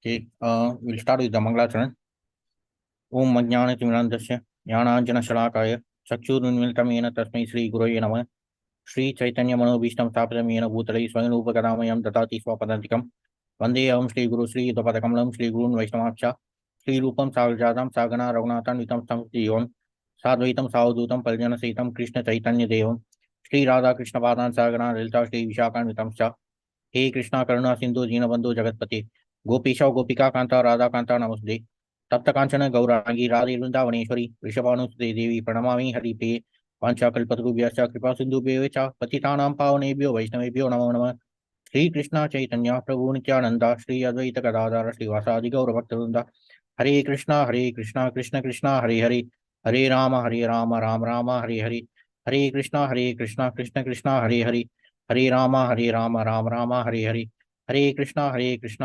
Okay, we'll start with the Mangalacharan. Om Ajnana-Timirandasya Jnananjana-Shalakaya Chakshurunmilitam Yena Tasmai Shri Gurave Namah Shri Chaitanya Manobhishtam Sthapitam Yena Bhutale Swayam Rupakadamayam Datati Swapadantikam Vandeham Shri Guru Shri Yudapadakamalam Shri Gurun Vaishnavapcha Shri Rupam Savajadam Sagana Raghunathan Vitam Samstiyon Sadvaitam Savadutam Paljana Saitam Krishna Chaitanya Devam Shri Radha Krishna Padan Sagana Lilita Shri Vishakan Vitamcha हे कृष्णा करुणा सिंधु दीनबंधु जगतपति गोपीशा गोपिका कांता राधा कांता नमस्ते तप्त कांचन गौरांगी राधे वृंदावनेश्वरी वृषभानुसुते देवी प्रणमामि हरिप्रिये वाञ्छाकल्पतरुभ्यश्च कृपा सिन्धुभ्यो च पतितानां पावनेभ्यो वैष्णवेभ्यो नमो नमः श्री कृष्ण चैतन्य प्रभु नित्यानंद श्री अद्वैत गदाधर श्रीवासादि गौरभक्तवृंद हरे कृष्णा कृष्ण कृष्ण हरे हरे हरे राम राम राम हरे हरे हरे कृष्णा कृष्ण कृष्ण हरे हरे हरे राम राम हरे हरे हरे कृष्णा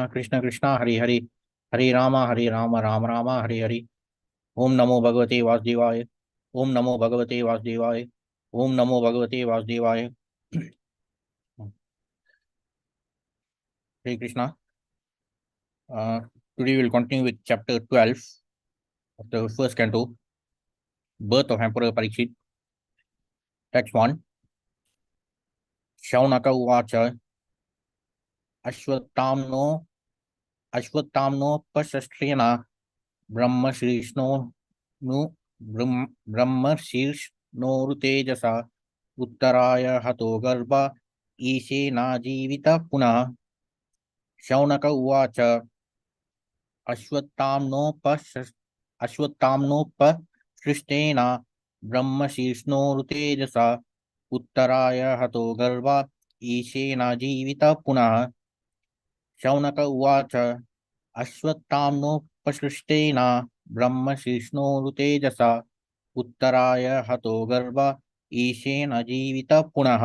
कृष्ण कृष्ण हरे हरे हरे राम राम राम हरे हरे ओम नमो भगवते वासुदेवाय ओम नमो भगवते वासुदेवाय ओम नमो भगवते वासुदेवाय हरे Krishna today we will continue with chapter 12 of the first canto, birth of Emperor Parikshit. Text 1. Shaunaka uvacha ashwattamno pashastrena brahma shrishno nu brahma shirshno rutejasa uttaraya hato garba ईशे ना जीवित पुनः शौनक उवाच अश्वत्थाम्नोपसृष्टेन ब्रह्मशीर्ष्णोरुतेजसा उत्तराय हतो गर्भा ईशे न जीवित पुनः शौनक उवाच अश्वत्थाम्नोपसृष्टेन ब्रह्मशीर्ष्णोरुतेजसा उत्तराय हतो गर्भा ईशे न जीवित पुनः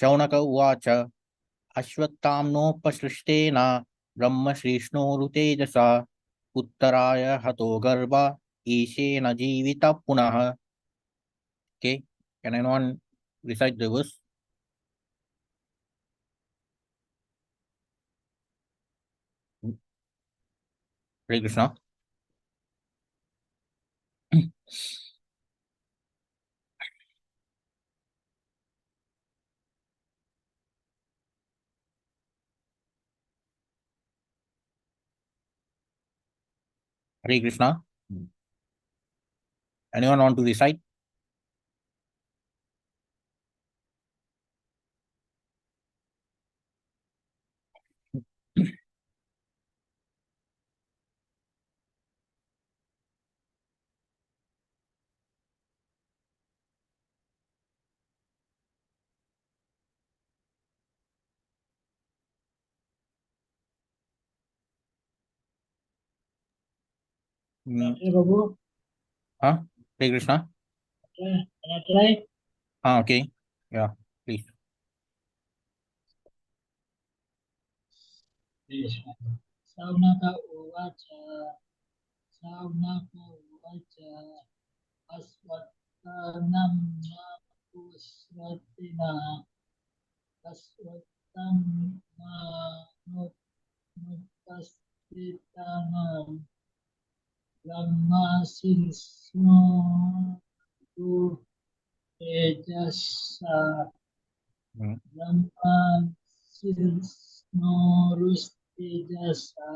शौनक उवाच अश्वत्थाम्नोपसृष्टेन ब्रह्मशीर्ष्णोरुतेजसा उत्तराय हतो गर्भा ईशेन जीवित पुनः. Okay, can anyone recite the verse? Hare Krishna. Hare Krishna. Anyone want to recite? Babu. Huh? Hare Krishna. Can I try? Okay. Yeah, please. Saunaka uvacha, Saunaka uvacha, Asvattanam pusratina, Asvattam nupastitana, Brahma sirsno tu tejasa, Brahma sirsno rustejasa,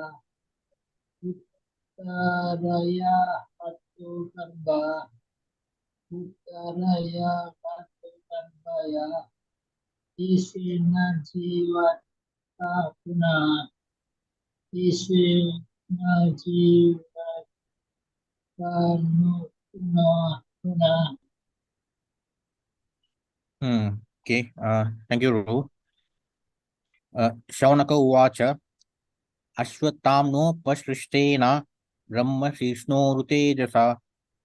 Uttaraya hatu karba, Uttaraya hatu karbaya, Isena jivata puna, Isena jivata puna. Okay. Thank you, Ru. Shaunaka uvacha अश्वत्थाम्नोपसृष्टेन ब्रह्मशिष्णोरुतेजसा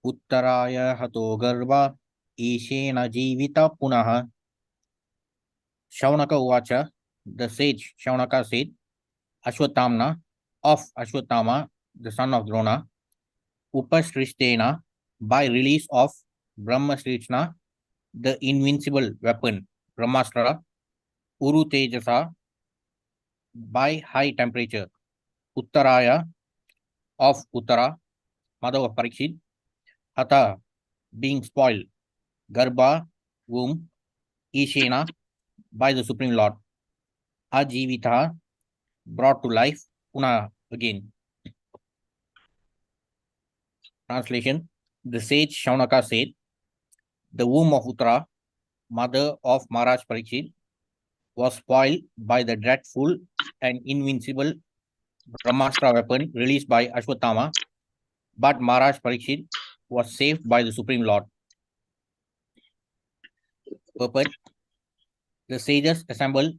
उत्तराय हतो गर्भा ईशेन जीवित पुनः. Shaunaka uvacha, the sage Shaunaka said, Ashwatthama, of Ashwatthama, the son of Drona, Upasrishtena, by release of Brahmasrishna, the invincible weapon, Brahmastra, Uru Tejasa by high temperature. Uttaraya of Uttara, mother of Parikshit. Hata, being spoiled. Garbha, womb. Ishena, by the Supreme Lord. Ajivita, brought to life. Puna, again. Translation. The sage Shaunaka said, the womb of Uttara, mother of Maharaj Parikshit, was spoiled by the dreadful and invincible Brahmastra weapon released by Ashwatthama, but Maharaj Parikshit was saved by the Supreme Lord. Purport. The sages assembled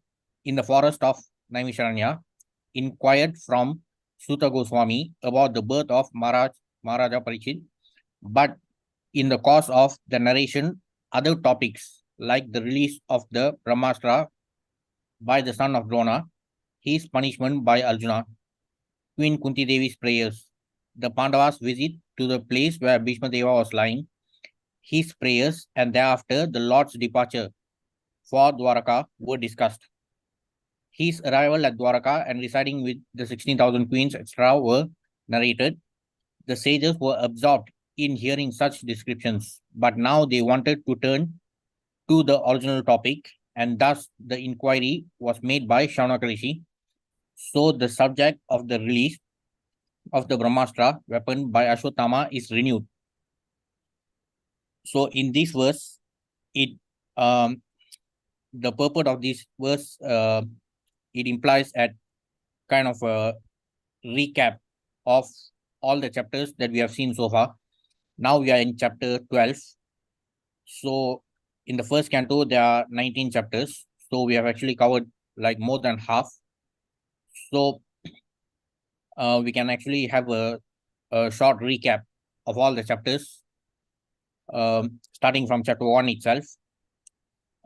in the forest of Naimisharanya inquired from Suta Goswami about the birth of Maharaja Parikshit, but in the course of the narration, other topics like the release of the Brahmastra by the son of Drona, his punishment by Arjuna, Queen Kunti Devi's prayers, the Pandavas' visit to the place where Bhishma Deva was lying, his prayers, and thereafter the Lord's departure for Dwaraka were discussed. His arrival at Dwaraka and residing with the 16,000 queens, etc., were narrated. The sages were absorbed in hearing such descriptions, but now they wanted to turn to the original topic, and thus the inquiry was made by Shaunaka Rishi. So the subject of the release of the Brahmastra weapon by Ashwatthama is renewed. So in this verse, it the purport of this verse it implies at kind of a recap of all the chapters that we have seen so far. Now we are in chapter 12. So in the first canto, there are 19 chapters. So we have actually covered like more than half. So we can actually have a short recap of all the chapters, starting from chapter 1 itself.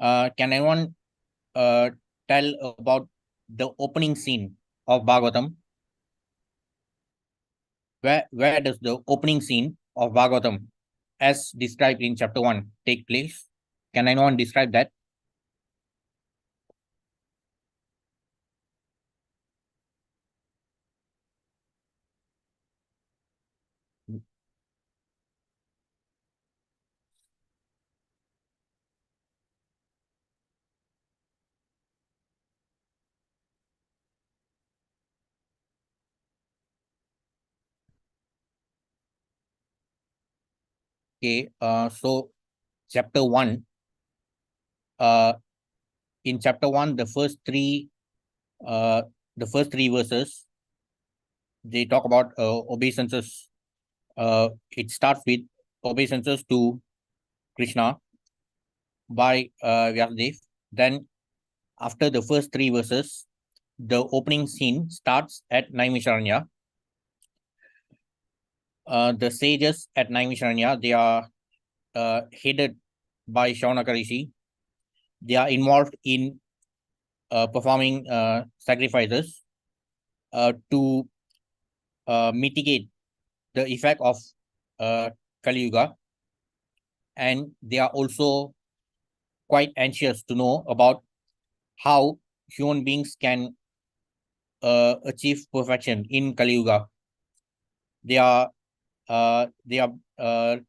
Can anyone tell about the opening scene of Bhagavatam? Where does the opening scene of Bhagavatam, as described in chapter 1, take place? Can anyone describe that? Okay, so chapter 1, in chapter 1, the first three verses, they talk about obeisances. It starts with obeisances to Krishna by Vyasadeva. Then after the first three verses, the opening scene starts at Naimisharanya. The sages at Naimisharanya, they are headed by Shaunaka Rishi. They are involved in performing sacrifices to mitigate the effect of Kali Yuga, and they are also quite anxious to know about how human beings can achieve perfection in Kali Yuga. They are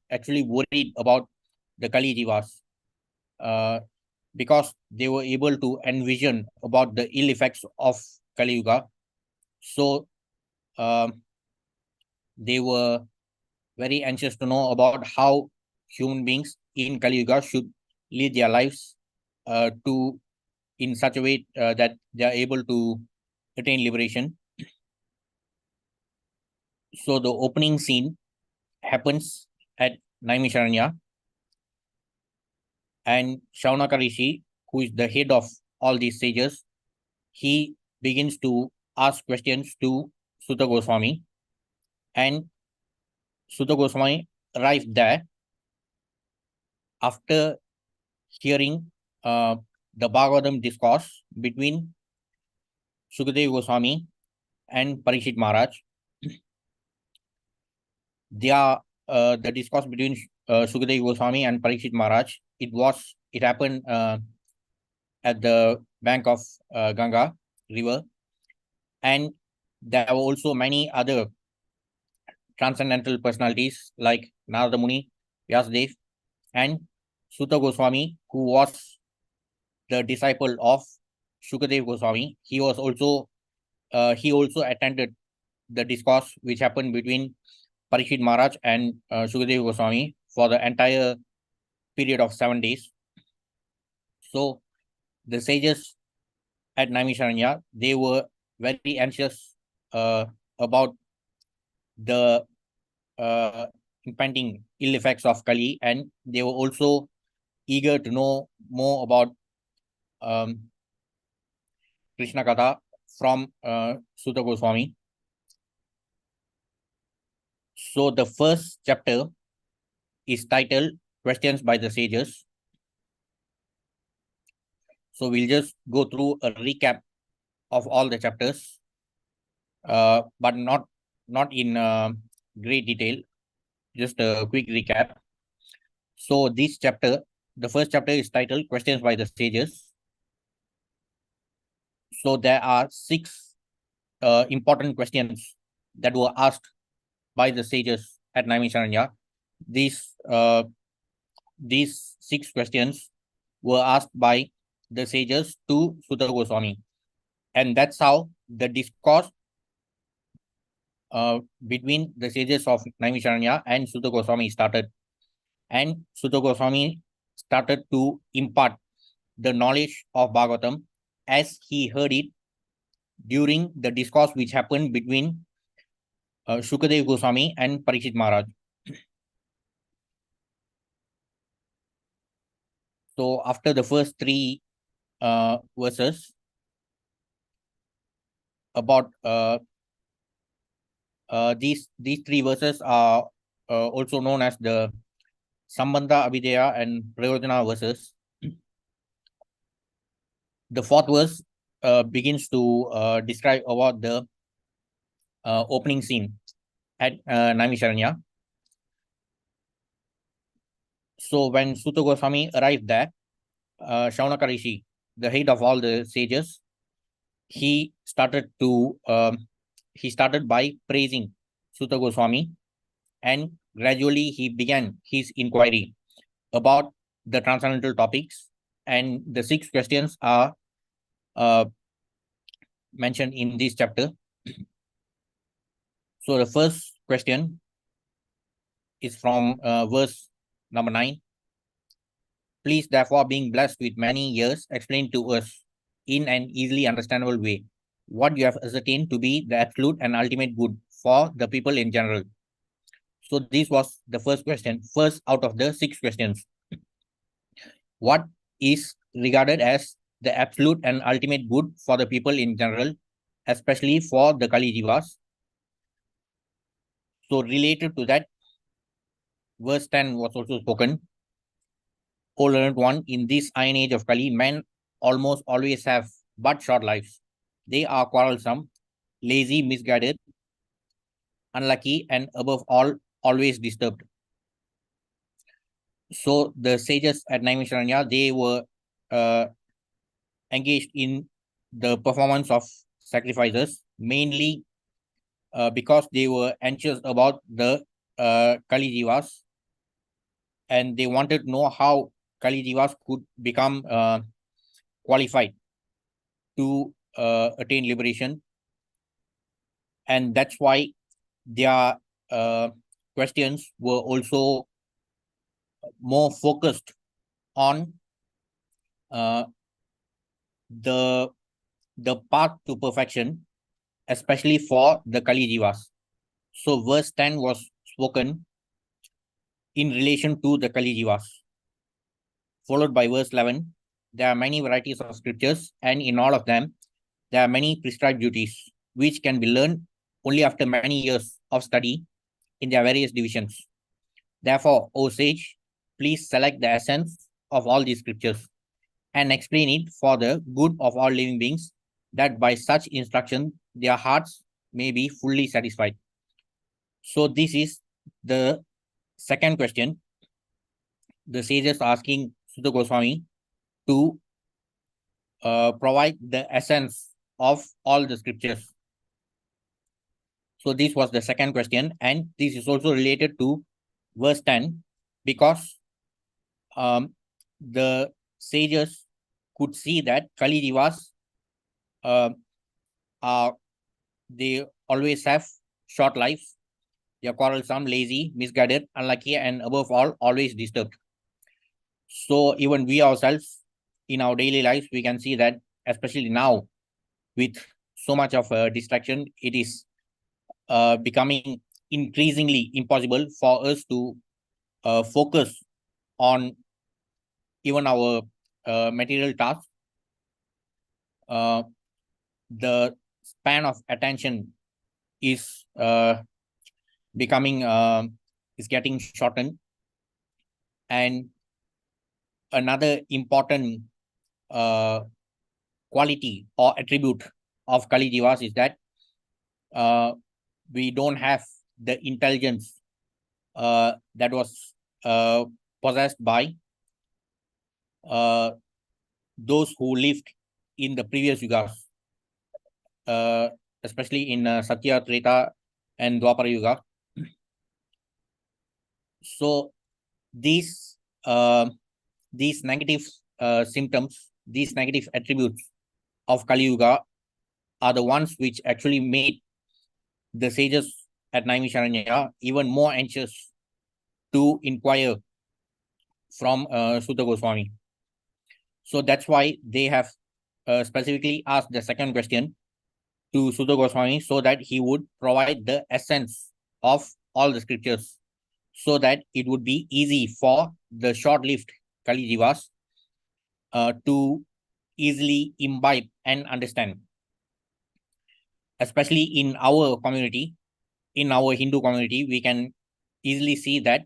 actually worried about the Kali Jivas because they were able to envision about the ill effects of Kali Yuga. So they were very anxious to know about how human beings in Kali Yuga should lead their lives to in such a way that they are able to attain liberation. So the opening scene happens at Naimisharanya, and Shaunaka Rishi, who is the head of all these sages, he begins to ask questions to Sutta Goswami, and Sutta Goswami arrived there after hearing the Bhagavatam discourse between Sukadeva Goswami and Parikshit Maharaj. The discourse between Sukadeva Goswami and Parikshit Maharaj, it happened at the bank of Ganga river, and there were also many other transcendental personalities like Narada Muni, Vyasadeva, and Sutta Goswami, who was the disciple of Shukadev Goswami. He also attended the discourse which happened between Parikshit Maharaj and Shukadev Goswami for the entire period of 7 days. So the sages at Naimisharanya, they were very anxious about the impending ill effects of Kali, and they were also eager to know more about Krishna Katha from Sutta Goswami. So the first chapter is titled Questions by the Sages. So we'll just go through a recap of all the chapters, but not in great detail, just a quick recap. So this chapter, the first chapter is titled Questions by the Sages. So there are 6 important questions that were asked by the sages at Naimisharanya. These 6 questions were asked by the sages to Sutta Goswami, and that's how the discourse between the sages of Naimisharanya and Sutta Goswami started. And Sutta Goswami started to impart the knowledge of Bhagavatam as he heard it during the discourse which happened between Shukadev Goswami and Parikshit Maharaj. So after the first 3 verses about these 3 verses are also known as the Sambandha, Abhidheya, and Prayojana verses. The 4th verse begins to describe about the opening scene at Naimisharanya. So when Sutta Goswami arrived there, Shaunaka Rishi, the head of all the sages, he started by praising Sutta Goswami, and gradually he began his inquiry about the transcendental topics, and the 6 questions are mentioned in this chapter. So the first question is from verse number 9. Please, therefore, being blessed with many years, explain to us in an easily understandable way what you have ascertained to be the absolute and ultimate good for the people in general. So this was the first question, first out of the 6 questions. What is regarded as the absolute and ultimate good for the people in general, especially for the Kali Jivas? So related to that, verse 10 was also spoken. O learned one, in this iron age of Kali, men almost always have but short lives. They are quarrelsome, lazy, misguided, unlucky, and above all, always disturbed. So the sages at Naimisharanya, they were engaged in the performance of sacrifices, mainly because they were anxious about the Kali Jivas, and they wanted to know how Kali Jivas could become qualified to attain liberation. And that's why their questions were also more focused on the path to perfection, especially for the Kali Jivas. So verse 10 was spoken in relation to the Kali Jivas, followed by verse 11. There are many varieties of scriptures, and in all of them, there are many prescribed duties, which can be learned only after many years of study in their various divisions. Therefore, O sage, please select the essence of all these scriptures and explain it for the good of all living beings, that by such instruction their hearts may be fully satisfied. So this is the second question. The sages asking Sutta Goswami to provide the essence of all the scriptures. So this was the second question, and this is also related to verse 10, because the sages could see that Kali Jivas they always have short lives. They are quarrelsome, lazy, misguided, unlucky, and above all, always disturbed. So even we ourselves in our daily lives, we can see that, especially now with so much of distraction, it is becoming increasingly impossible for us to focus on even our material tasks. The span of attention is becoming is getting shortened, and another important quality or attribute of Kali Jivas is that we don't have the intelligence that was possessed by those who lived in the previous yugas, especially in Satya, Treta, and Dwapara Yuga. So these negative symptoms, these negative attributes of Kali Yuga are the ones which actually made the sages at Naimisharanya even more anxious to inquire from Sutta Goswami. So that's why they have specifically asked the second question to Sutta Goswami, so that he would provide the essence of all the scriptures, so that it would be easy for the short-lived Kali Jivas to easily imbibe and understand. Especially in our community, in our Hindu community, we can easily see that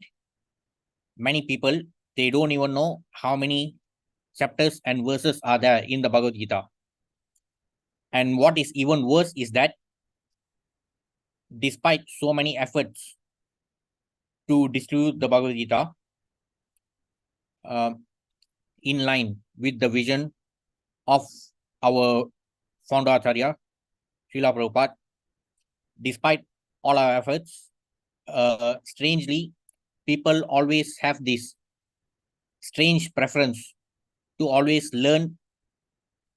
many people, they don't even know how many chapters and verses are there in the Bhagavad Gita. And what is even worse is that despite so many efforts to distribute the Bhagavad Gita in line with the vision of our founder Acharya, Srila Prabhupada, despite all our efforts, strangely, people always have this strange preference to always learn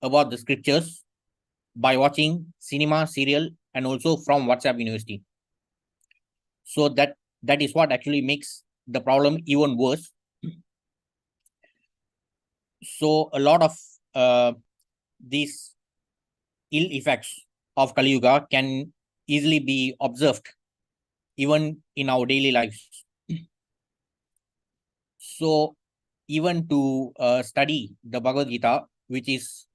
about the scriptures by watching cinema, serial, and also from WhatsApp University. So that is what actually makes the problem even worse. So a lot of these ill effects of Kali Yuga can easily be observed even in our daily lives. So even to study the Bhagavad Gita, which is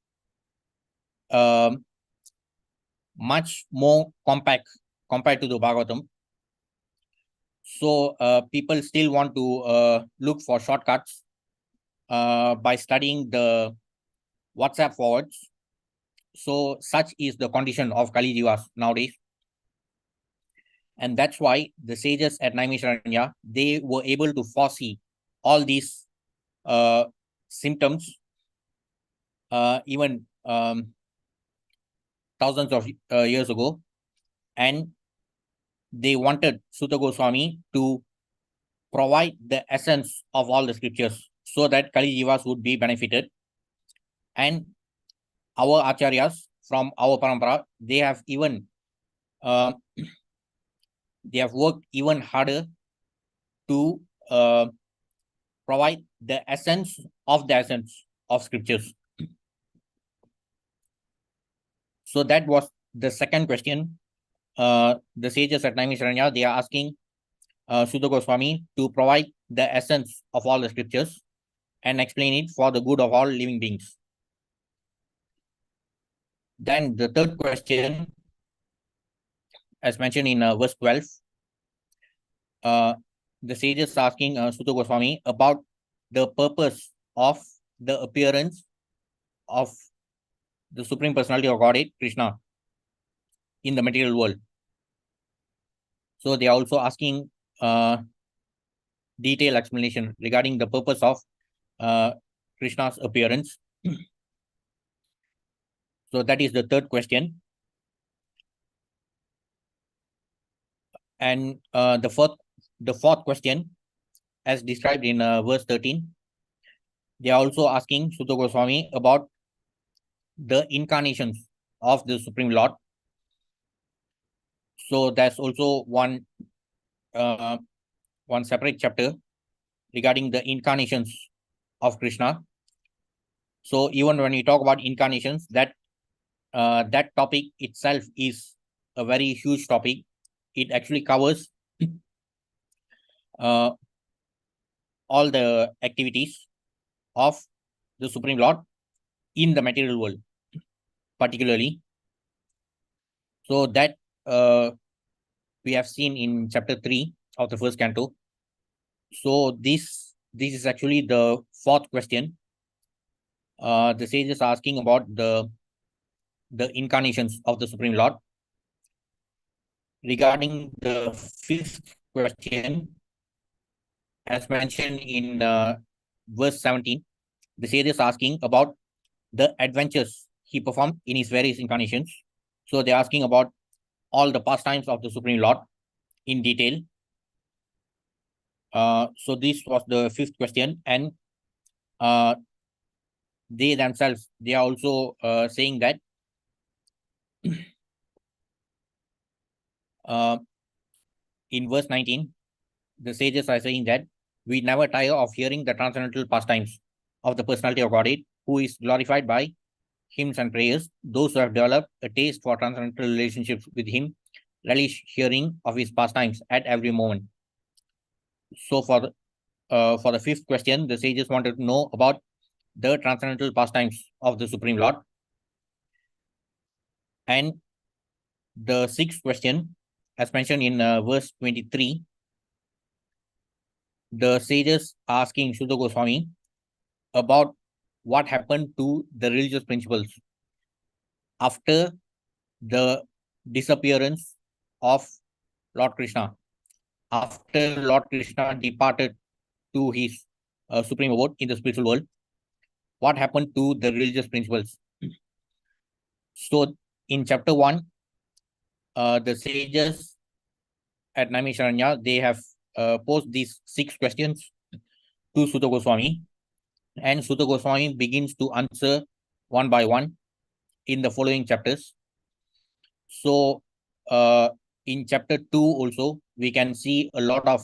much more compact compared to the Bhagavatam, so people still want to look for shortcuts by studying the WhatsApp forwards. So such is the condition of Kali Jivas nowadays. And that's why the sages at Naimisharanya, they were able to foresee all these symptoms even thousands of years ago. And they wanted Sutta Goswami to provide the essence of all the scriptures, so that Kali Jivas would be benefited. And our acharyas from our parampara, they have even they have worked even harder to provide the essence of scriptures. So that was the second question. The sages at Naimisharanya, they are asking Sutta Goswami to provide the essence of all the scriptures and explain it for the good of all living beings. Then the third question, as mentioned in verse 12, the sages are asking Sutta Goswami about the purpose of the appearance of the Supreme Personality of Godhead, Krishna, in the material world. So they are also asking detailed explanation regarding the purpose of Krishna's appearance. So that is the third question. And the fourth question, as described in verse 13, they are also asking Sutta Goswami about the incarnations of the Supreme Lord. So there's also one separate chapter regarding the incarnations of Krishna. So even when we talk about incarnations, that topic itself is a very huge topic. It actually covers all the activities of the Supreme Lord in the material world, particularly. So that we have seen in chapter 3 of the first canto. So this is actually the fourth question. The sage is asking about the incarnations of the Supreme Lord. Regarding the fifth question, as mentioned in verse 17, the sage is asking about the adventures he performed in his various incarnations. So they're asking about all the pastimes of the Supreme Lord in detail. So this was the fifth question, and they themselves, they are also saying that in verse 19, the sages are saying that we never tire of hearing the transcendental pastimes of the personality of Godhead, who is glorified by hymns and prayers. Those who have developed a taste for transcendental relationships with him relish hearing of his pastimes at every moment. So for the fifth question, the sages wanted to know about the transcendental pastimes of the Supreme Lord. And the sixth question, as mentioned in verse 23, the sages asking Sutta Goswami about what happened to the religious principles after the disappearance of Lord Krishna. After Lord Krishna departed to his supreme abode in the spiritual world, what happened to the religious principles? So in chapter 1, the sages at Naimisharanya, they have posed these 6 questions to Sutta Goswami, and Sutta Goswami begins to answer one by one in the following chapters. So in chapter 2 also, we can see a lot of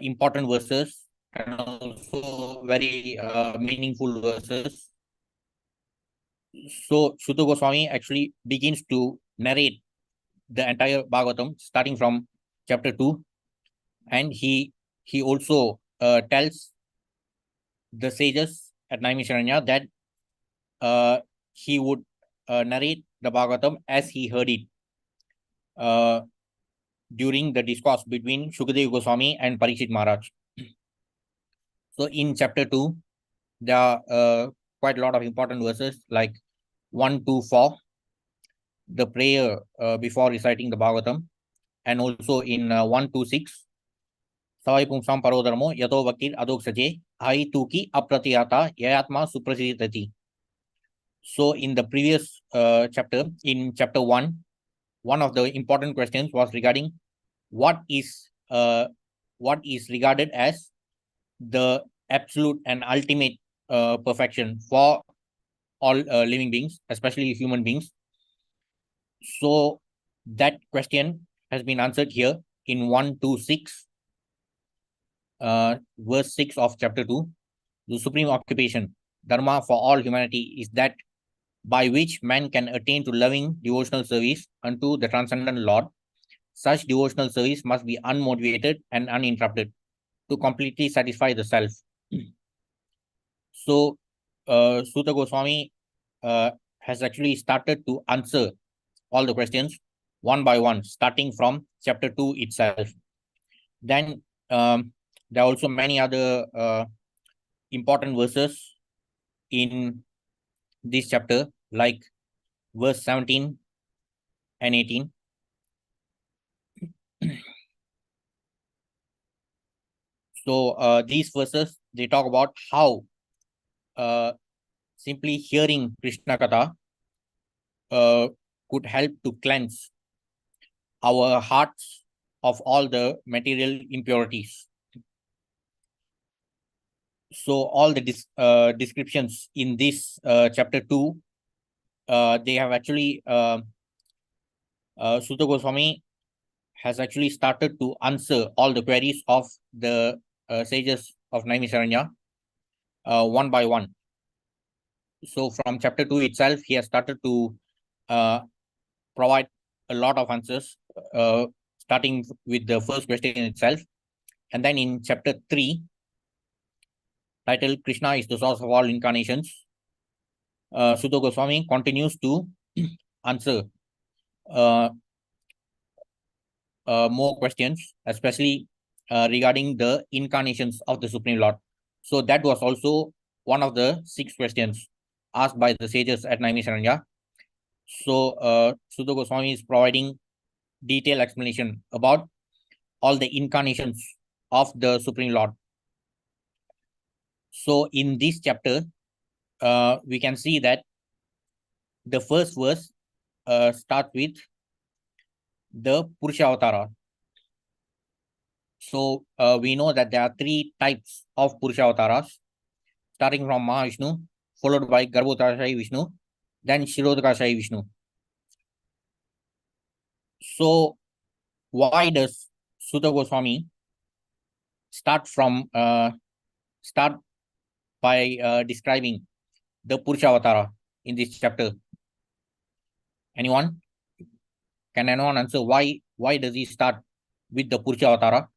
important verses and also very meaningful verses. So Sutta Goswami actually begins to narrate the entire Bhagavatam starting from chapter 2, and he also tells the sages at Naimisharanya that he would narrate the Bhagavatam as he heard it during the discourse between Shukadeva Goswami and Parikshit Maharaj. So in chapter 2, there are quite a lot of important verses like 1 to 4, the prayer before reciting the Bhagavatam, and also in 1 to 6, Savai Pumsam Parodharmo Yato Vakir Adoksaje Hai Tuki Apratiyata Yayatma Suprasidati. So in the previous chapter, in chapter 1, one of the important questions was regarding what is regarded as the absolute and ultimate perfection for all living beings, especially human beings. So that question has been answered here in 1 to 6, verse 6 of chapter 2. The supreme occupation, dharma for all humanity, is that by which man can attain to loving devotional service unto the transcendent Lord. Such devotional service must be unmotivated and uninterrupted to completely satisfy the self. So, Sutta Goswami has actually started to answer all the questions one by one, starting from chapter 2 itself. Then there are also many other important verses in this chapter, like verse 17 and 18. So these verses, they talk about how simply hearing Krishna Katha could help to cleanse our hearts of all the material impurities. So all the descriptions in this chapter 2, they have actually Sutta Goswami has actually started to answer all the queries of the sages of Naimisharanya one by one. So from chapter 2 itself, he has started to provide a lot of answers, starting with the first question itself. And then in chapter 3, titled Krishna is the source of all incarnations, Sutta Goswami continues to answer more questions, especially regarding the incarnations of the Supreme Lord. So that was also one of the 6 questions asked by the sages at Naimisharanya. So Sutta Goswami is providing detailed explanation about all the incarnations of the Supreme Lord. So in this chapter, we can see that the first verse starts with the Purusha Avatara. So we know that there are 3 types of Purusha Avataras, starting from Mahavishnu, followed by Garbhodakashayi Vishnu, then Shirodakashayi Vishnu. So why does Sutta Goswami start by describing the Purusha Avatara in this chapter? Anyone? Can anyone answer why does he start with the Purusha Avatara?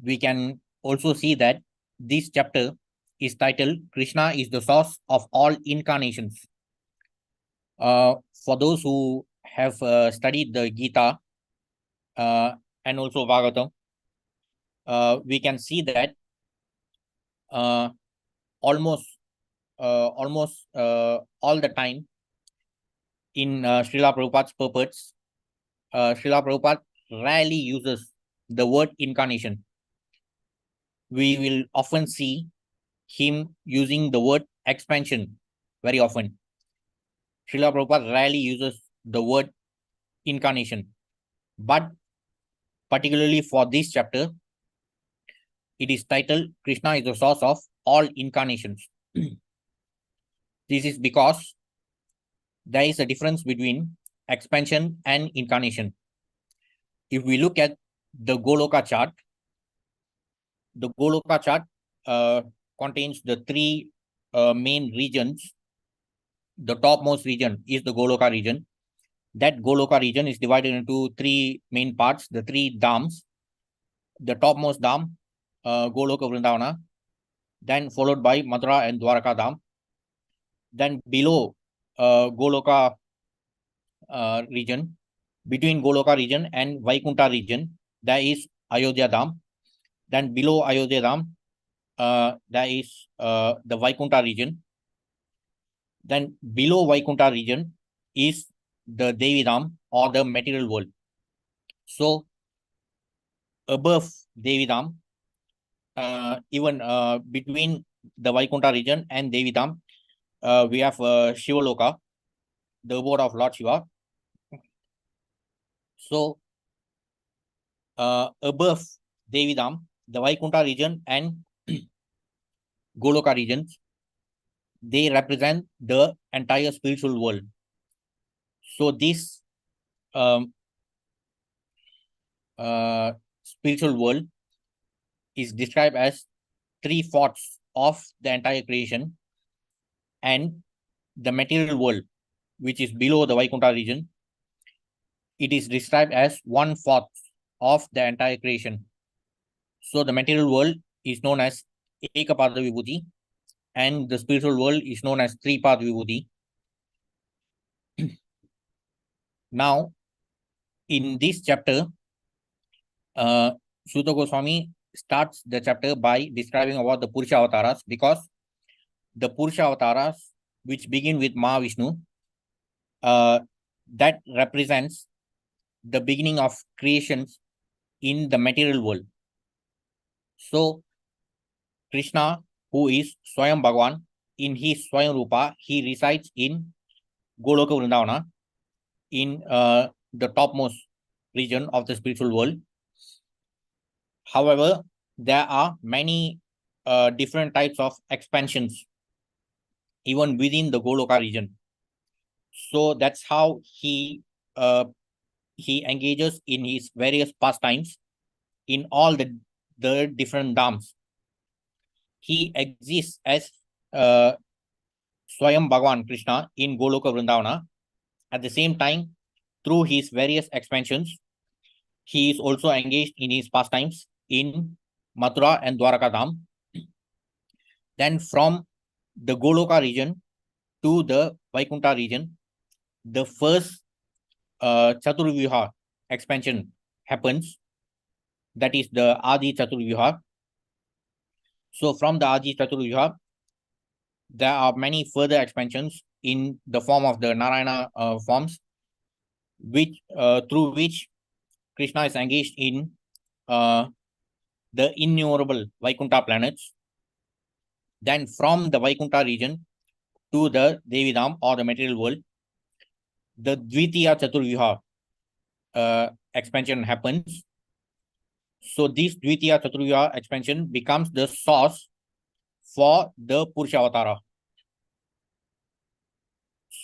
We can also see that this chapter is titled Krishna is the source of all incarnations. For those who have studied the Gita and also Bhagavatam, we can see that almost all the time in Srila Prabhupada's purports, Srila Prabhupada rarely uses the word incarnation. We will often see him using the word expansion very often. Srila Prabhupada rarely uses the word incarnation. But particularly for this chapter, it is titled Krishna is the source of all incarnations. This is because there is a difference between expansion and incarnation. If we look at the Goloka chart contains the 3 main regions. The topmost region is the Goloka region. That Goloka region is divided into 3 main parts, the 3 dhams. The topmost dham, Goloka Vrindavana, then followed by Mathura and Dwaraka dham. Then below Goloka region, between Goloka region and Vaikunta region, there is Ayodhya dham. Then below Ayodhya dham, there is the Vaikunta region. Then below Vaikunta region is the Devi dham or the material world. So above Devi dham, even between the Vaikunta region and Devi dham, we have Shiva Loka, the abode of Lord Shiva. So above Devi dham, the Vaikunta region and Goloka regions, they represent the entire spiritual world. So this spiritual world is described as 3/4 of the entire creation, and the material world, which is below the Vaikunta region, it is described as 1/4 of the entire creation. So the material world is known as Ekapada Vibhuti, and the spiritual world is known as Tripad Vibhuti. Now, in this chapter, Sutta Goswami starts the chapter by describing about the Purusha Avataras, because the Purusha Avataras, which begin with Mahavishnu, that represents the beginning of creations in the material world. So Krishna, who is Swayam Bhagavan, in his Swayam Rupa, he resides in Goloka Vrindavana, in the topmost region of the spiritual world. However, there are many different types of expansions even within the Goloka region. So that's how he engages in his various pastimes in all the different dhams. He exists as Swayam Bhagavan Krishna in Goloka Vrindavana. At the same time, through his various expansions, he is also engaged in his pastimes in Mathura and Dwaraka Dham. Then from the Goloka region to the Vaikuntha region, the first Chaturvyuha expansion happens. That is the Adi Chaturvyuha. So from the Adi Chaturvyuha, there are many further expansions in the form of the Narayana forms, which through which Krishna is engaged in the innumerable Vaikuntha planets. Then from the Vaikuntha region to the Devidam or the material world, the Dvitiya Chaturvyuha expansion happens. So this Dvitiya Chaturvyuha expansion becomes the source for the Purusha Avatara.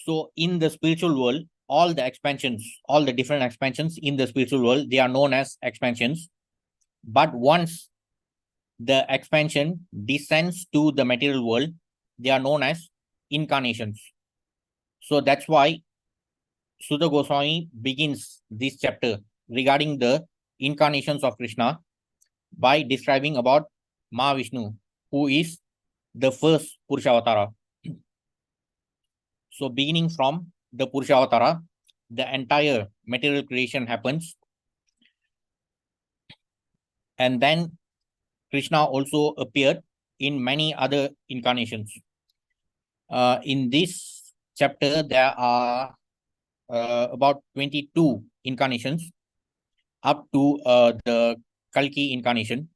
So in the spiritual world, all the expansions, all the different expansions in the spiritual world, they are known as expansions. But once the expansion descends to the material world, they are known as incarnations. So that's why Sutta Goswami begins this chapter regarding the incarnations of Krishna by describing about Mahavishnu, who is the first Purusha Avatara. So beginning from the Purusha Avatara, the entire material creation happens. And then Krishna also appeared in many other incarnations. In this chapter, there are about 22 incarnations up to the Kalki incarnation.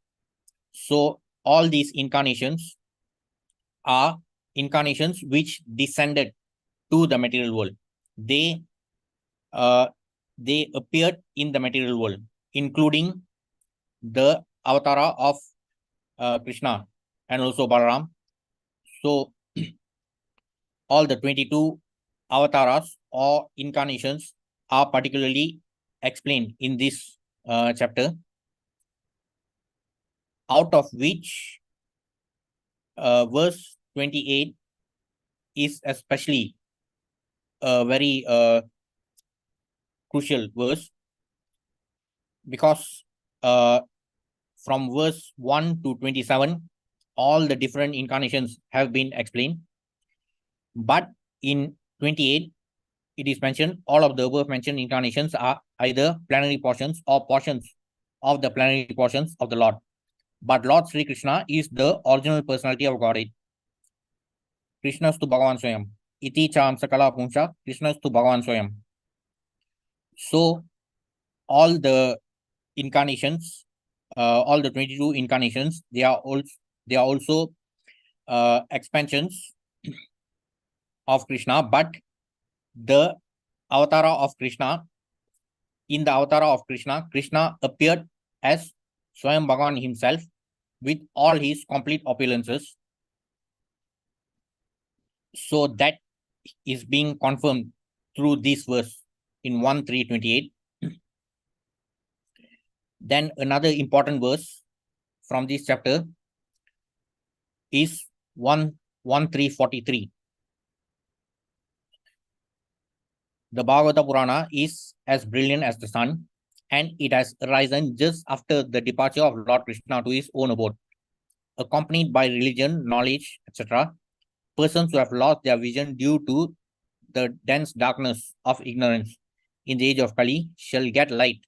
So all these incarnations are incarnations which descended to the material world. They appeared in the material world, including the avatara of Krishna and also Balaram. So all the 22 avatars or incarnations are particularly explained in this chapter, out of which verse 28 is especially a very crucial verse, because from verse 1 to 27, all the different incarnations have been explained. But in 28, it is mentioned all of the above mentioned incarnations are either plenary portions or portions of the plenary portions of the Lord. But Lord Sri Krishna is the original personality of Godhead. Krishnastu Bhagavan Swayam. Iti cham sakala punsha Krishnastu Bhagavan Swayam. So all the incarnations, all the 22 incarnations, they are also expansions of Krishna, but the avatara of Krishna, in the avatara of Krishna, Krishna appeared as Swayam Bhagavan himself with all his complete opulences. So that is being confirmed through this verse in 1:3:28. Then another important verse from this chapter is 1:3:43. The Bhagavata Purana is as brilliant as the sun, and it has arisen just after the departure of Lord Krishna to his own abode, accompanied by religion, knowledge, etc. Persons who have lost their vision due to the dense darkness of ignorance in the age of Kali shall get light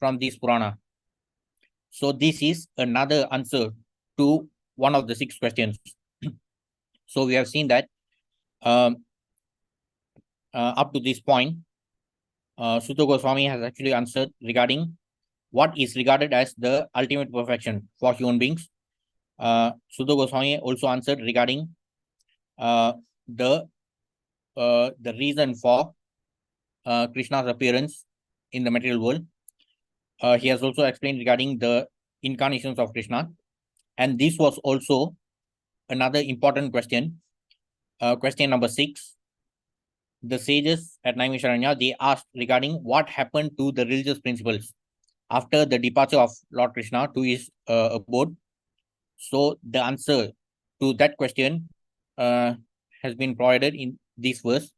from this Purana. So this is another answer to one of the 6 questions. So we have seen that up to this point, Sutta Goswami has actually answered regarding what is regarded as the ultimate perfection for human beings. Sutta Goswami also answered regarding uh, the reason for Krishna's appearance in the material world. He has also explained regarding the incarnations of Krishna, and this was also another important question. Question number 6. The sages at Naimisharanya, they asked regarding what happened to the religious principles after the departure of Lord Krishna to his abode. So the answer to that question has been provided in this verse.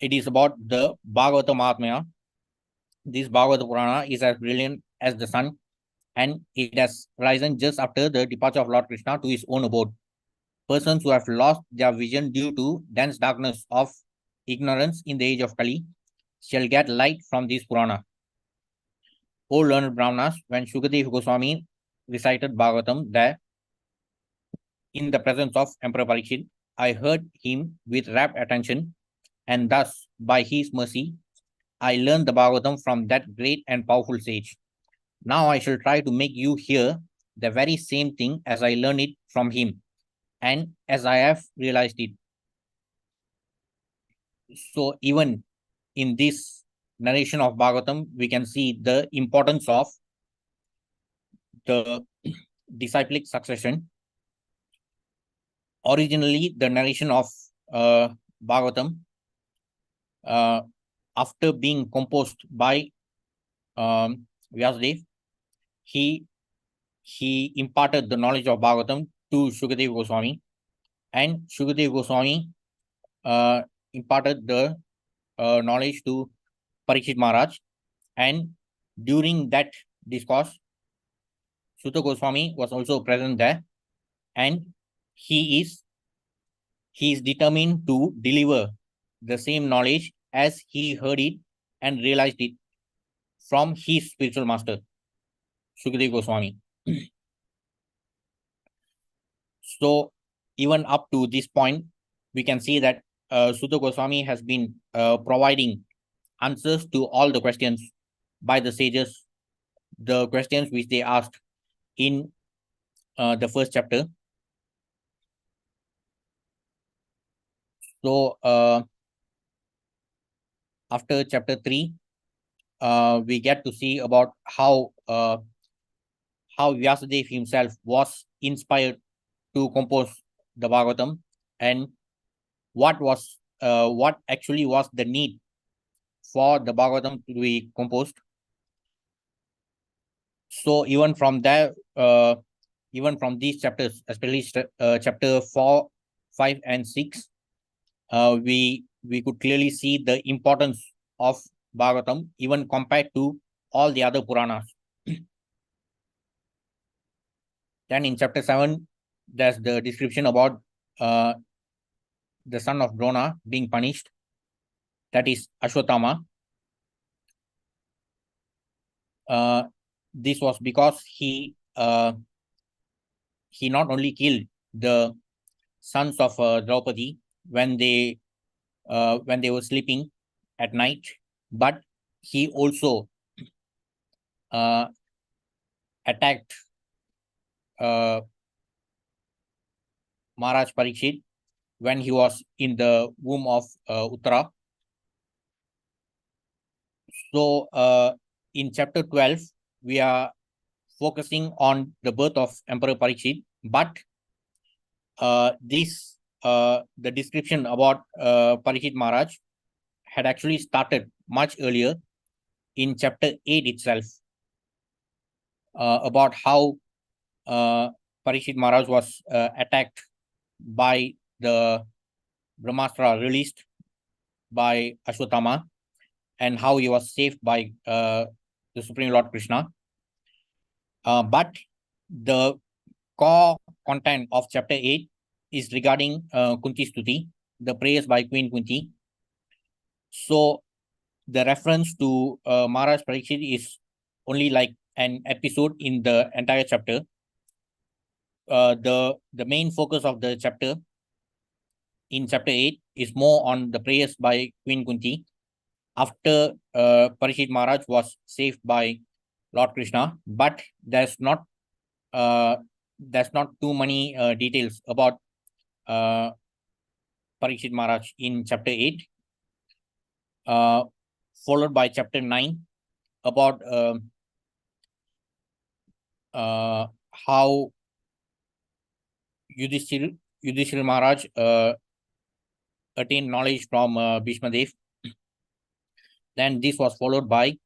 It is about the Bhagavata Mahatmya. This Bhagavata Purana is as brilliant as the sun, and it has risen just after the departure of Lord Krishna to his own abode. Persons who have lost their vision due to dense darkness of ignorance in the age of Kali shall get light from this Purana. O learned Brahmanas, when Shukadev Goswami recited Bhagavatam there in the presence of Emperor Parikshit, I heard him with rapt attention, and thus, by his mercy, I learned the Bhagavatam from that great and powerful sage. Now I shall try to make you hear the very same thing as I learned it from him, and as I have realized it. So even in this narration of Bhagavatam, we can see the importance of the disciplic succession. Originally, the narration of Bhagavatam, after being composed by Vyasadeva, he imparted the knowledge of Bhagavatam to Shukadev Goswami, and Shukadev Goswami imparted the knowledge to Parikshit Maharaj, and during that discourse, Sutta Goswami was also present there, and he is determined to deliver the same knowledge as he heard it and realized it from his spiritual master, Sukadeva Goswami. So even up to this point, we can see that Sutta Goswami has been providing answers to all the questions by the sages, the questions which they asked in the first chapter. So after chapter 3, we get to see about how Vyasadeva himself was inspired to compose the Bhagavatam, and what actually was the need for the Bhagavatam to be composed. So even from there, even from these chapters, especially chapter 4, 5, and 6, we could clearly see the importance of Bhagavatam even compared to all the other Puranas. Then in chapter 7, there's the description about the son of Drona being punished, that is Ashwatthama. This was because he not only killed the sons of Draupadi when they were sleeping at night, but he also attacked Maharaj Parikshit when he was in the womb of Uttara. So in chapter 12, we are focusing on the birth of Emperor Parikshit, but the description about Parikshit Maharaj had actually started much earlier in chapter 8 itself, about how Parikshit Maharaj was attacked by the Brahmastra released by Ashwatthama, and how he was saved by the Supreme Lord Krishna. But the core content of chapter 8 is regarding Kunti Stuti, the prayers by Queen Kunti. So the reference to Maharaj Parikshit is only like an episode in the entire chapter. The main focus of the chapter in chapter 8 is more on the prayers by Queen Kunti. after Parishit Maharaj was saved by Lord Krishna, but there's not too many details about Parishit Maharaj in chapter 8, followed by chapter 9 about how Yudhishthira Maharaj attained knowledge from Bhishma Dev. Then this was followed by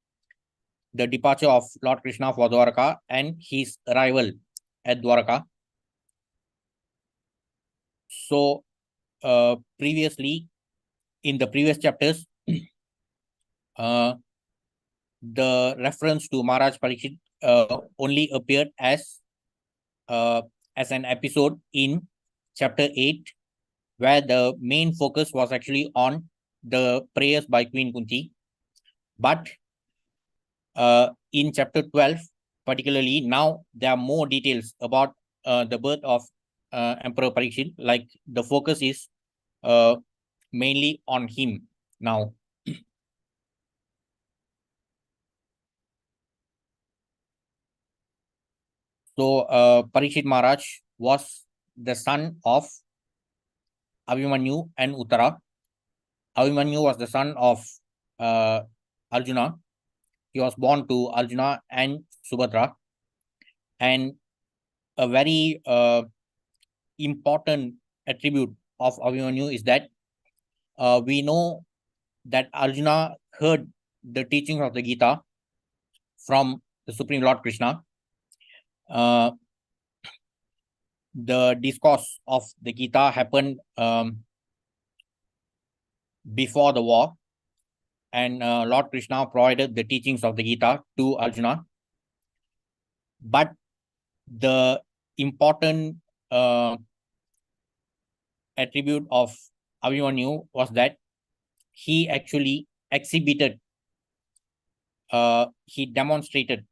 the departure of Lord Krishna for Dwaraka and his arrival at Dwaraka. So previously, in the previous chapters, the reference to Maharaj Parikshit only appeared as an episode in chapter 8, where the main focus was actually on the prayers by Queen Kunti. But in chapter 12, particularly, now there are more details about the birth of Emperor Parikshit. Like the focus is mainly on him now. So Parikshit Maharaj was the son of Abhimanyu and Uttara. Abhimanyu was the son of Arjuna. He was born to Arjuna and Subhadra. And a very important attribute of Abhimanyu is that we know that Arjuna heard the teachings of the Gita from the Supreme Lord Krishna. The discourse of the Gita happened before the war, and Lord Krishna provided the teachings of the Gita to Arjuna. But the important attribute of Abhimanyu was that he actually exhibited, he demonstrated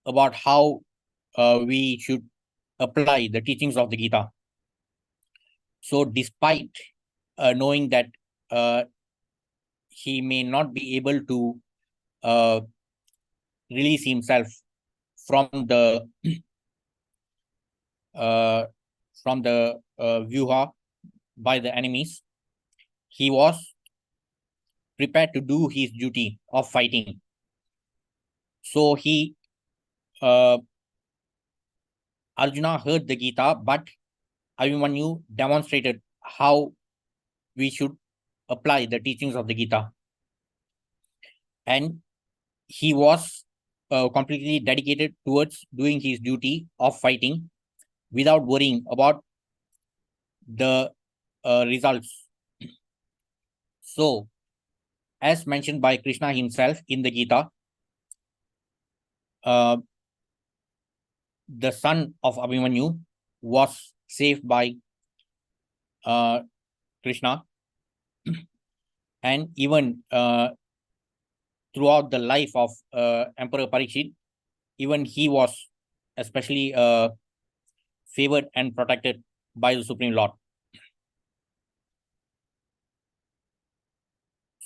about how we should apply the teachings of the Gita. So despite knowing that he may not be able to release himself from the vyuha by the enemies, he was prepared to do his duty of fighting. So he Arjuna heard the Gita, but Abhimanyu demonstrated how we should apply the teachings of the Gita. And he was completely dedicated towards doing his duty of fighting without worrying about the results. So, as mentioned by Krishna himself in the Gita, the son of Abhimanyu was saved by Krishna, and even throughout the life of Emperor Parikshit, even he was especially favored and protected by the Supreme Lord.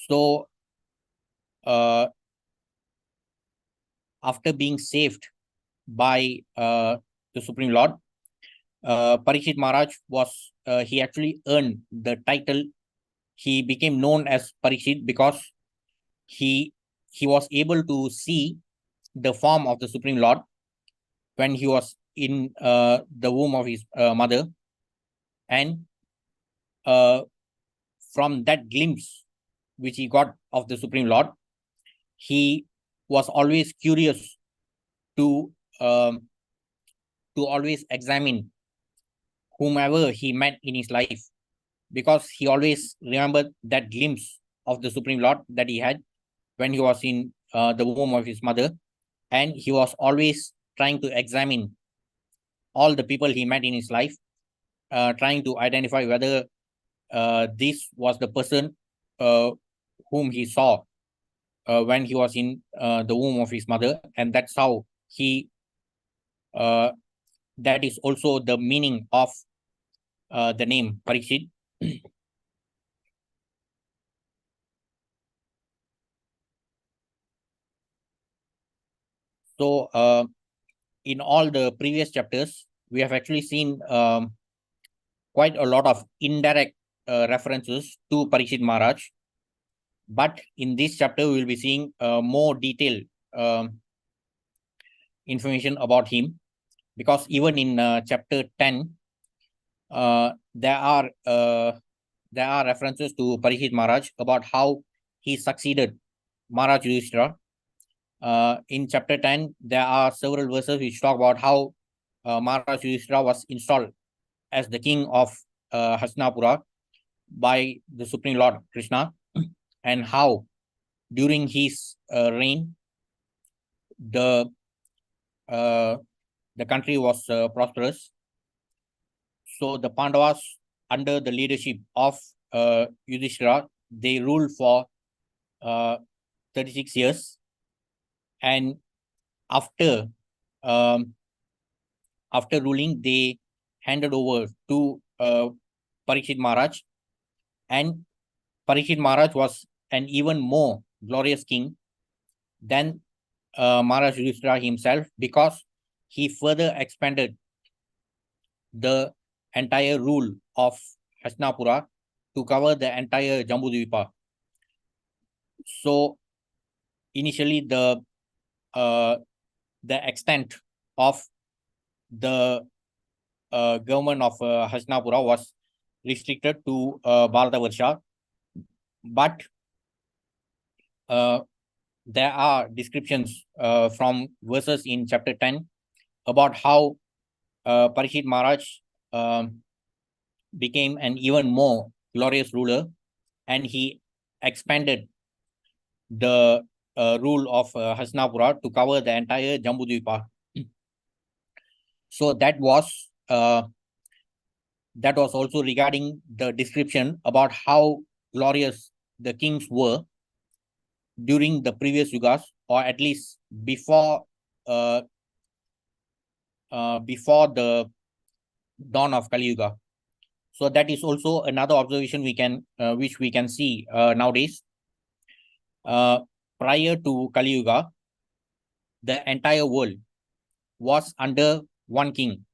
So, after being saved by the Supreme Lord, Parikshit Maharaj was, he actually earned the title. He became known as Parikshit because he was able to see the form of the Supreme Lord when he was in the womb of his mother. And from that glimpse which he got of the Supreme Lord, he was always curious to always examine whomever he met in his life, because he always remembered that glimpse of the Supreme Lord that he had when he was in the womb of his mother. And he was always trying to examine all the people he met in his life, trying to identify whether this was the person whom he saw when he was in the womb of his mother. And that's how he, that is also the meaning of the name Parikshit. So in all the previous chapters, we have actually seen quite a lot of indirect references to Parikshit Maharaj. But in this chapter, we will be seeing more detailed information about him, because even in chapter 10, there are references to Parikshit Maharaj about how he succeeded Maharaj Yudhishthira. In chapter 10, there are several verses which talk about how Maharaj Yudhishthira was installed as the king of Hastinapura by the Supreme Lord Krishna, and how during his reign the country was prosperous. So the Pandavas, under the leadership of Yudhishthira, they ruled for 36 years, and after ruling, they handed over to Parikshit Maharaj, and Parikshit Maharaj was an even more glorious king than Maharaj Yudhishthira himself, because he further expanded the entire rule of Hastinapura to cover the entire Jambudvipa. So initially, the extent of the government of Hastinapura was restricted to Bharatavarsha, but there are descriptions from verses in chapter 10 about how Parikshit Maharaj became an even more glorious ruler, and he expanded the rule of Hastinapura to cover the entire Jambudvipa. So that was also regarding the description about how glorious the kings were during the previous yugas, or at least before the dawn of Kali Yuga. So that is also another observation which we can see nowadays. Prior to Kali Yuga, the entire world was under one king.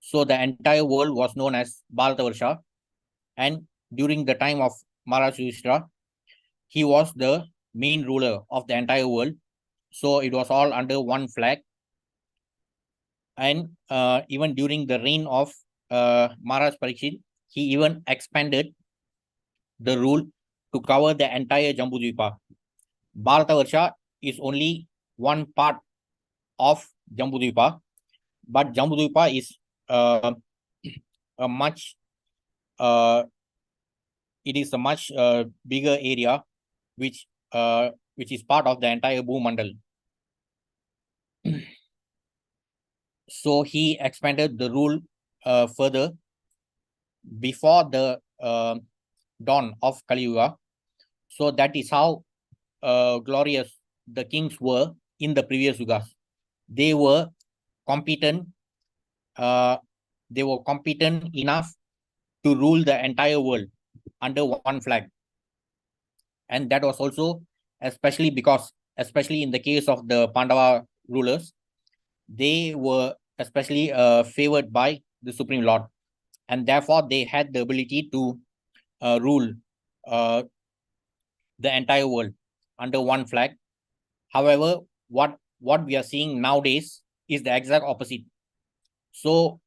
So the entire world was known as Bharatavarsha, and during the time of Maharaj Yudhishthira, he was the main ruler of the entire world. So it was all under one flag. And even during the reign of Maharaj Parikshit, he even expanded the rule to cover the entire Jambudvipa. Bharatavarsha is only one part of Jambudvipa, but Jambudvipa is a much bigger area, which is part of the entire Bhumandal. So he expanded the rule further before the dawn of Kali Yuga. So that is how glorious the kings were in the previous yugas. They were competent. They were competent enough to rule the entire world under one flag. And that was also especially in the case of the Pandava rulers, they were especially favored by the Supreme Lord, and therefore they had the ability to rule the entire world under one flag. However, what we are seeing nowadays is the exact opposite. So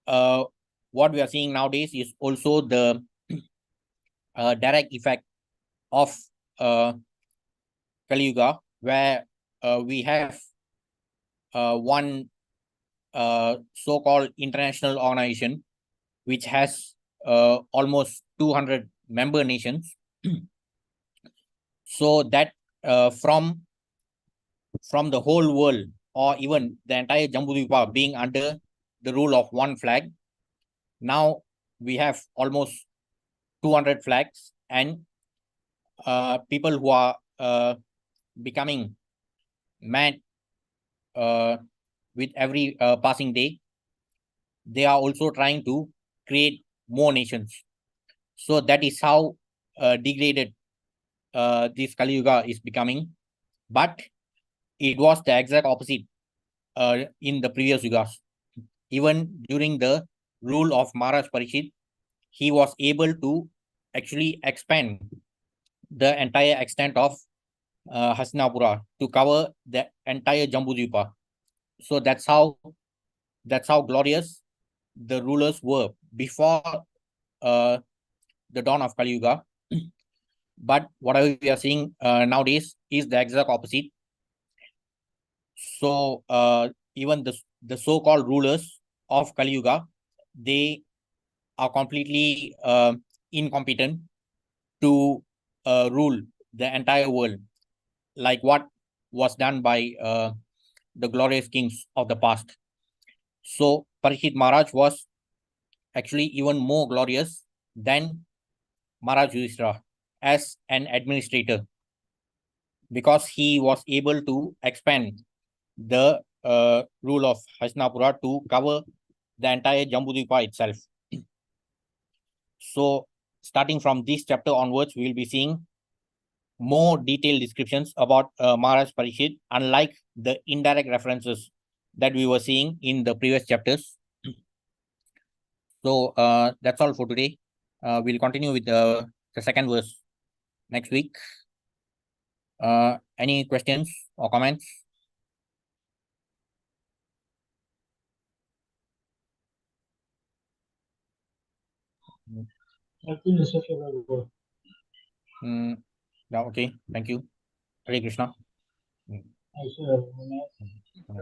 what we are seeing nowadays is also the direct effect of Kali Yuga, where we have one so-called international organization which has almost 200 member nations. So that from the whole world, or even the entire Jambudvipa being under the rule of one flag, now we have almost 200 flags, and people who are becoming mad with every passing day. They are also trying to create more nations. So that is how degraded this Kali Yuga is becoming. But it was the exact opposite in the previous yugas. Even during the rule of Maharaj Parishit, he was able to actually expand the entire extent of Hastinapura to cover the entire Jambudvipa. So that's how glorious the rulers were before uh, the dawn of Kali Yuga. But whatever we are seeing nowadays is the exact opposite. So even the so-called rulers of Kali Yuga, they are completely incompetent to rule the entire world, like what was done by the glorious kings of the past. So Parikshit Maharaj was actually even more glorious than Maharaj Yudhishthira as an administrator, because he was able to expand the rule of Hastinapura to cover the entire Jambudvipa itself. So starting from this chapter onwards, we will be seeing more detailed descriptions about Maharaj Parishit, unlike the indirect references that we were seeing in the previous chapters. So that's all for today. We'll continue with the second verse next week. Any questions or comments? Nothing is available. Yeah, okay. Thank you. Hare Krishna. I should have